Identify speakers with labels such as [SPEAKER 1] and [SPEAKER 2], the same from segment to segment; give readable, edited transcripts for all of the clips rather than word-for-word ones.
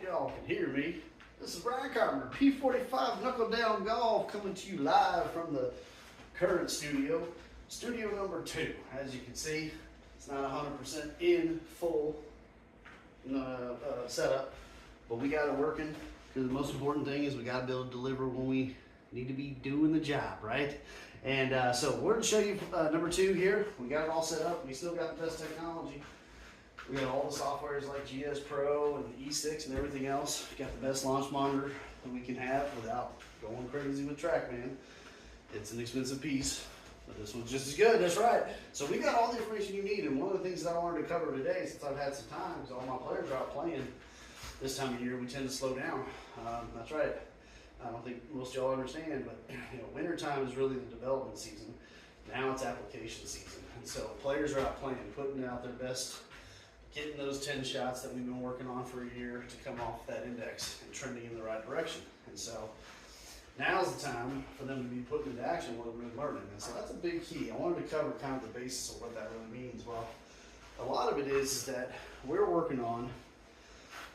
[SPEAKER 1] y'all can hear me. This is Brian Carpenter, P45 Knuckle Down Golf, coming to you live from the current studio, studio number 2. As you can see, it's not 100% in full setup, but we got it working, because the most important thing is we got to be able to deliver when we need to be doing the job, right? And so we're going to show you number 2 here. We got it all set up. We still got the best technology. We got all the softwares like GS Pro and the E6 and everything else. We got the best launch monitor that we can have without going crazy with TrackMan. It's an expensive piece, but this one's just as good. That's right. So we got all the information you need, and one of the things that I wanted to cover today, since I've had some time, because all my players are out playing this time of year, we tend to slow down. That's right. I don't think most of y'all understand, but wintertime is really the development season. Now it's application season, and so players are out playing, putting out their best, getting those 10 shots that we've been working on for a year to come off that index and trending in the right direction. And so now's the time for them to be put into action what they're really learning. And so that's a big key. I wanted to cover kind of the basis of what that really means. Well, a lot of it is that we're working on,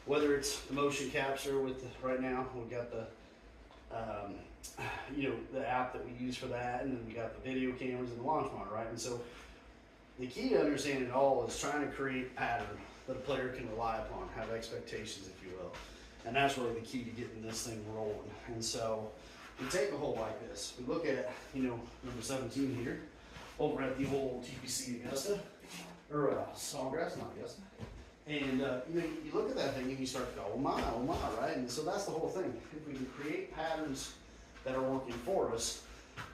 [SPEAKER 1] whether it's the motion capture with right now, we've got the the app that we use for that, and then we got the video cameras and the launch monitor, right? And so the key to understanding it all is trying to create a pattern that a player can rely upon, have expectations, if you will. And that's really the key to getting this thing rolling. And so we take a hole like this. We look at, number 17 here, over at the old TPC Augusta, or Sawgrass, not Augusta. And you look at that thing and you start to go, oh my, right? And so that's the whole thing. If we can create patterns that are working for us,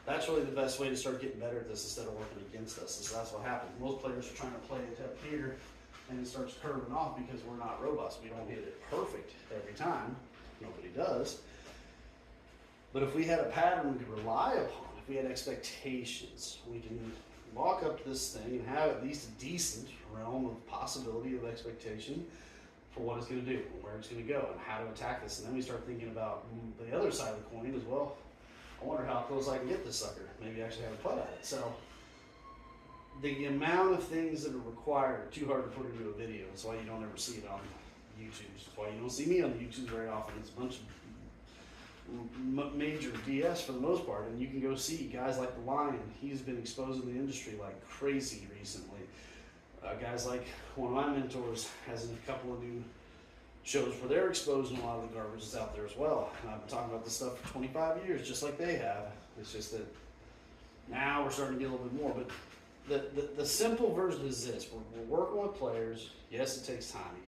[SPEAKER 1] that's really the best way to start getting better at this instead of working against us. And so that's what happens. Most players are trying to play it up here, and it starts curving off because we're not robust. We don't hit it perfect every time. Nobody does. But if we had a pattern we could rely upon, if we had expectations, we can walk up to this thing and have at least a decent realm of possibility of expectation for what it's going to do, and where it's going to go, and how to attack this. And then we start thinking about the other side of the coin as well. I wonder how close I can get this sucker. Maybe actually have a putt at it. So the amount of things that are required are too hard to put into a video. That's why you don't ever see it on YouTube. That's why you don't see me on the YouTube very often. It's a bunch of major DS for the most part. And you can go see guys like the Lion. He's been exposed in the industry like crazy recently. Guys like one of my mentors has a couple of new shows where they're exposing a lot of the garbage that's out there as well. And I've been talking about this stuff for 25 years, just like they have. It's just that now we're starting to get a little bit more. But the simple version is this. We're working with players. Yes, it takes time.